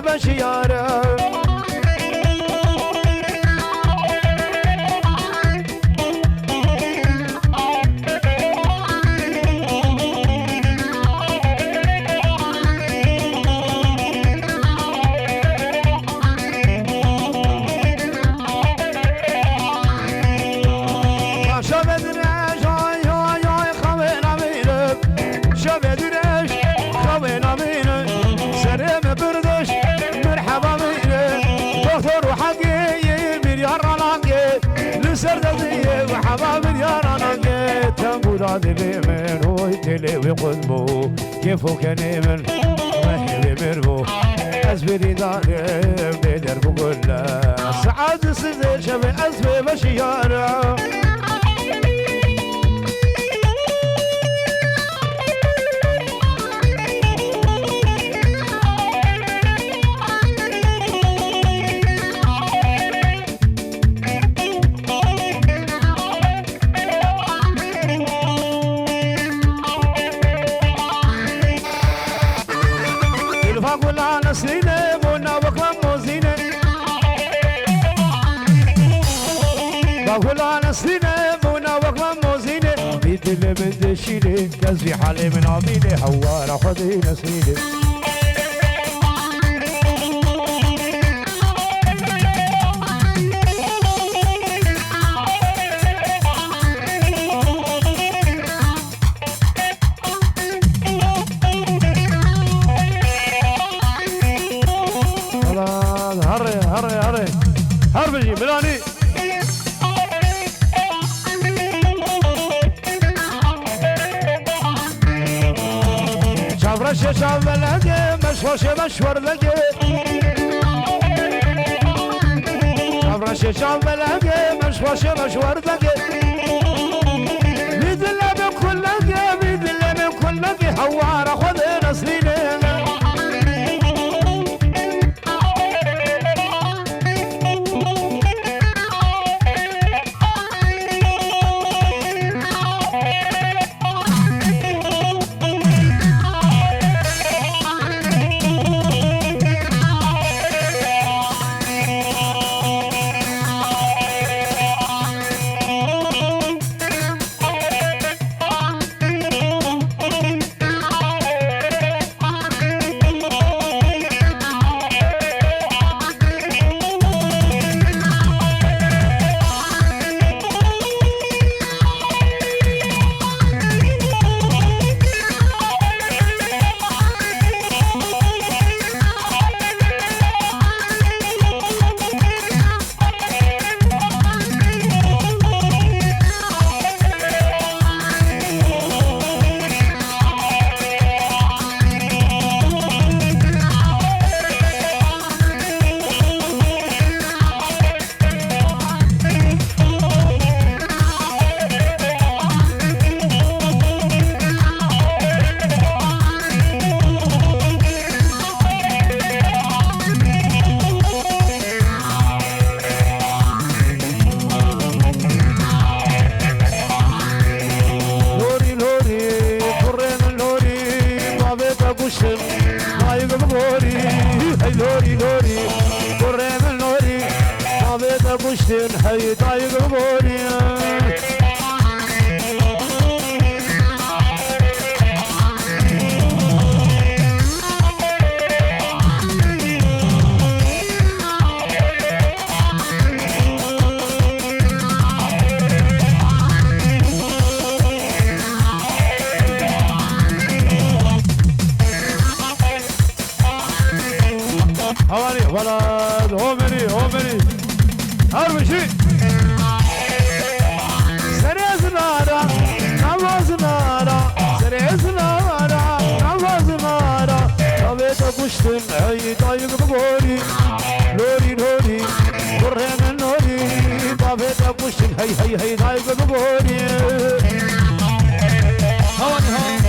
بشياره دلي من ويتلي ويقلبو كيفو كان من راهي بمربو أزبري ظالم بدر بقول سعاد سيدي شبه أزبي بشيارة اللي من دشيلي كزي حالي من عميلي حوارة خذي نسيلي خلاص هري هربجي بلاني شافرش شاف بلقي مشوش مشور لقي شافرش شاف بلقي مشوش مشور لقي بيد الله من كل لقي بيد الله من كل لقي حوارة خذ نسليني هي طايق بوري حوالي ولد هومري هرمشي سريع زنارة نما زنارة سريع زنارة نما زنارة طبيت قشتن هي طايق بقولي لوري برهن نوري طبيت قشتن هي طايق بقولي هواني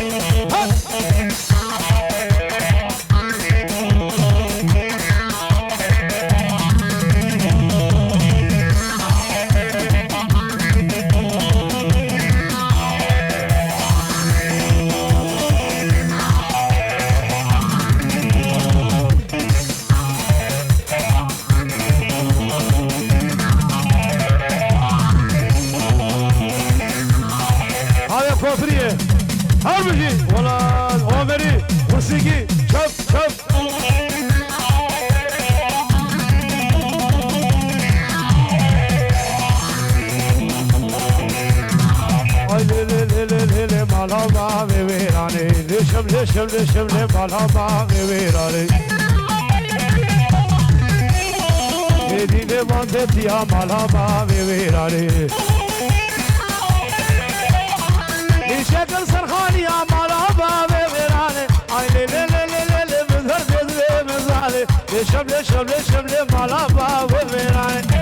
شمله شمله شمله مالها ما غيراري ديني باندتي يا مالها ما غيراري شكل سرخاني يا مالها ما غيراري اي لي لي لي لي لي بذر بذر بذر شمله شمله شمله مالها ما غيراري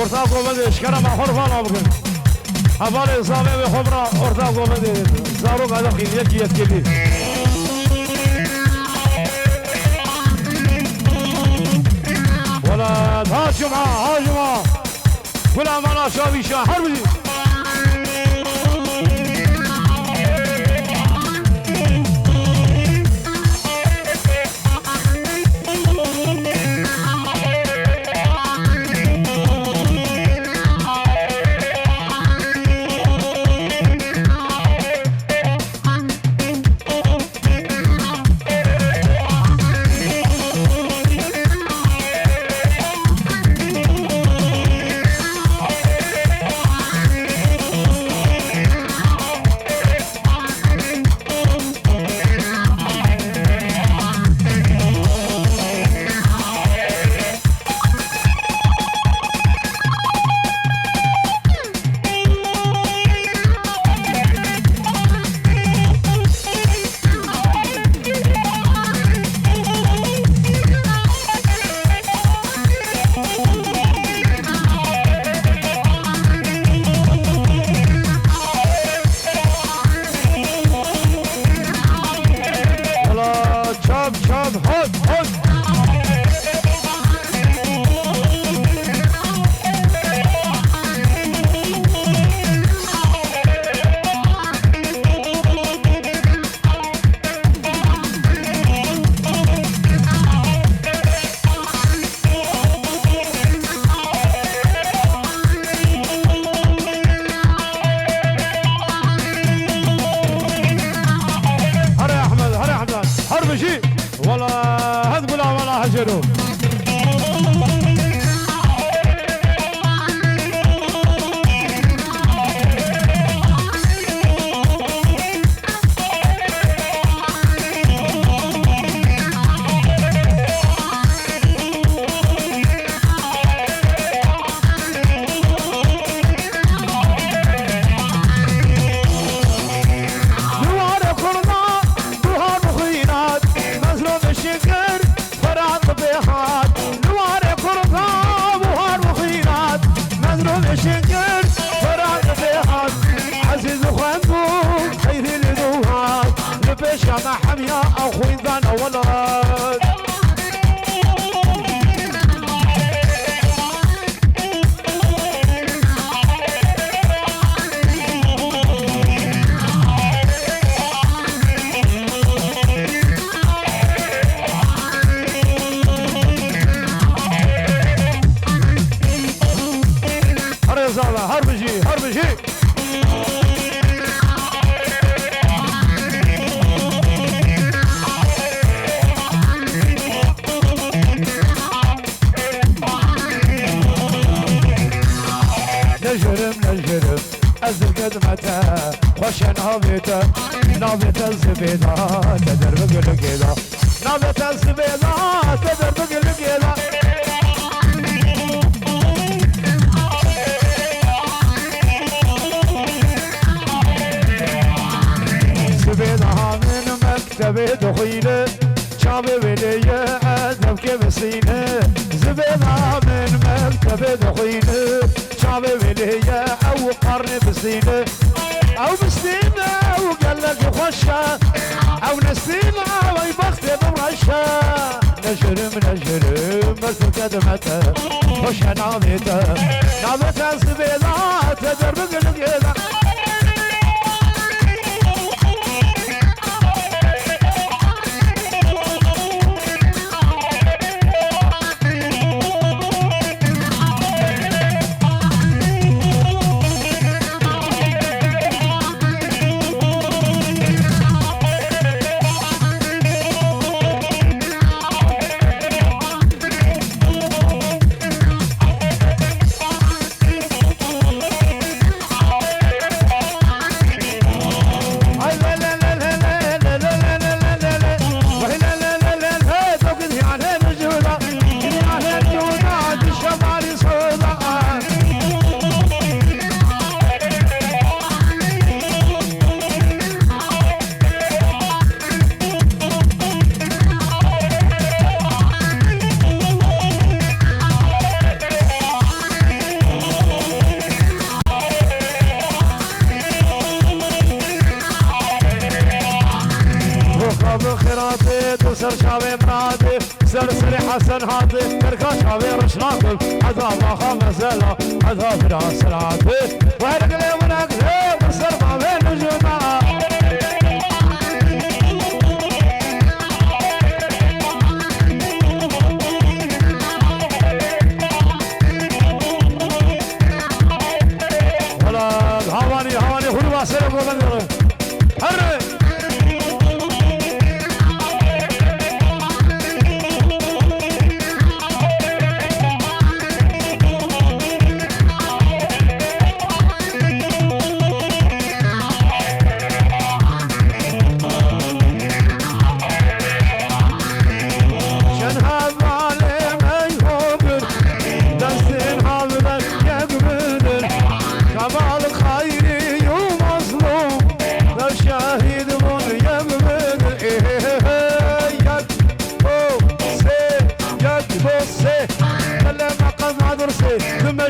ortak olmadı, şikara mahur falan bugün. Havalı zame ve hobra ortak olmadı. Zaruk adam kıyıya yetkili. Valla ha cuma. Kula mana şavişa harbi. حسن هاتي كركاش عبير شناكل حذا باخا مسألة حذا فراس العاتي وهرق لي ونك لي وصر ما بين الجماعة ولا هواني خلوا سلام ولا هرق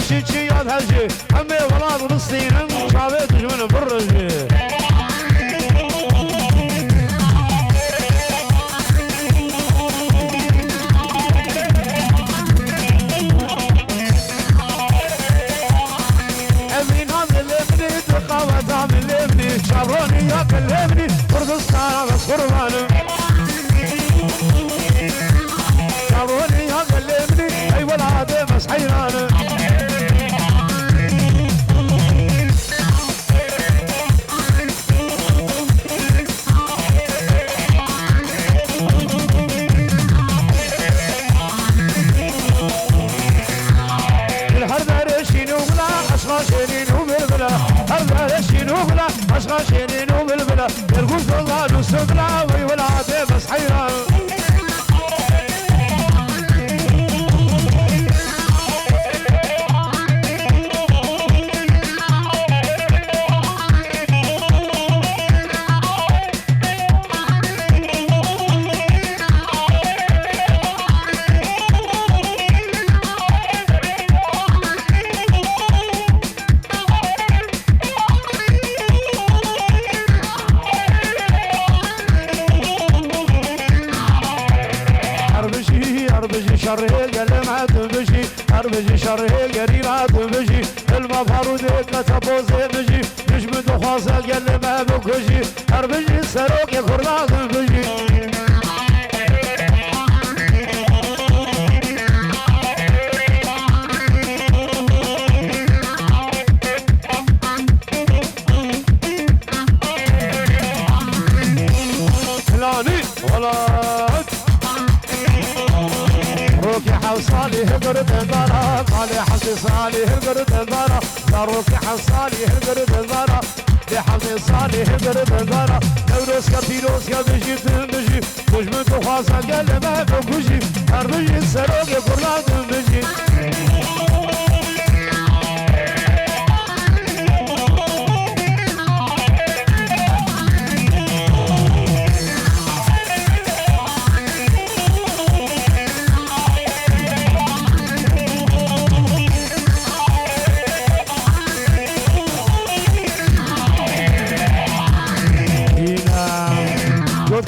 شيء يا هالشي همي ولاد نصيرن شابت جمن برجي امين هذا اللي تقاوت عامل ابني شابوني يا كلمني كردستان بس قربان شابوني يا كلمني اي ولاد بس حيران أشغى شيرين وبلبلة يرقص الله نسبلة ويولعته بس حيران بجي شره قريبات بجي المفروض كتبوزي بجي مش مدخوصة قل ما بكجي هر بجي سروك يخرناز بجي فلاني ولاد روكي حصالي هقرد البارا قالي حسي صالي هقرد البارا لا روكي حصالي هقرد البارا لحظي صالي هقرد البارا نوروسكا بيروسكا بجي بجي مش من تخواصا قال ما بكجي هر بجي سروكي قرلاد بجي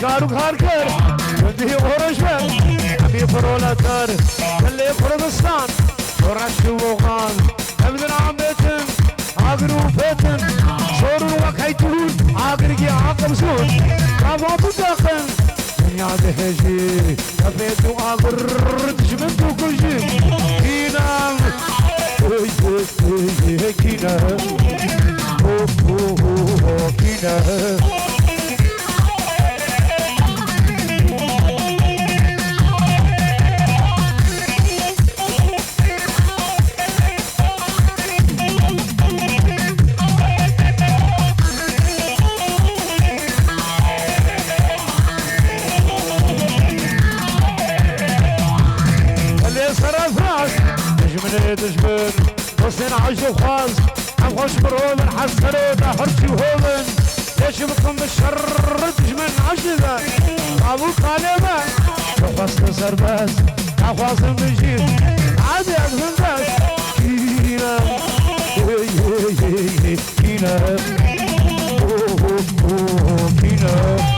كارو كاركر ودي ورشبه ابي فرولاتر اللي كردستان ورش وغان ابن عمتن اغرو فتن صور وكيتون اغرقي عقب سون رابط دخن يا دهجي ابيتو اغر تجمنتو كل شيء كينا كينا كينا تجبر حسين عجو خاز عم خوش برومن حسرت حرشي وهومن ليش بكم بالشر تجمن عجزة ابو كلمة وخاصة سرباز عخواصم بجيب عادي ادفن بس كينا كينا كينا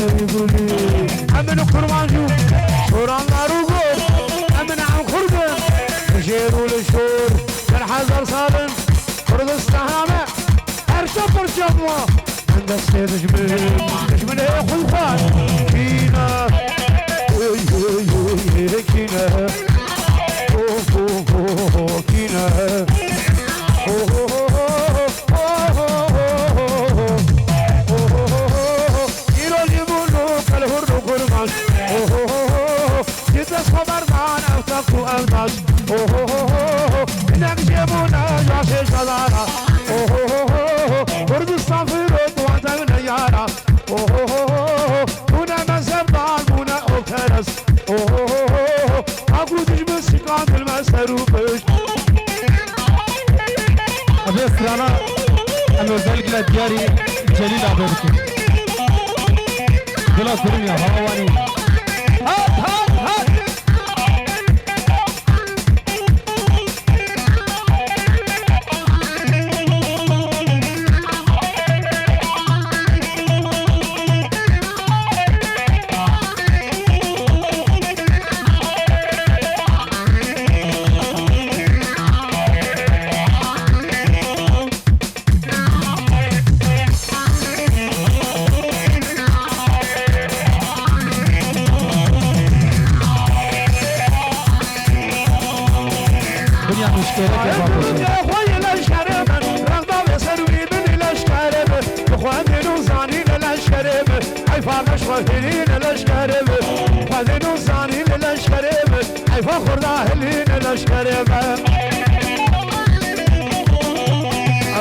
يقولي أمن كرمانجو شوران ناروغو أمن عم خردن جيرو للشور من حزر صالن خرد استهامة أرشا برشا موا عند السيد جمل يا خلفان كينا كينا كينا ألماس نكشفنا جاش شذارا كردستان في رطوة نيارا هنا مسبان هنا أوكرس أقول تجمع سكان المسروبش أبي سرانا أنا زلك لا دياري جليل أبيك جلا سرني هواني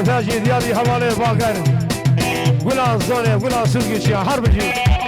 أفاجي ديالي حوالي باقر قولا الزوني قولا سوقي شيا حرب جي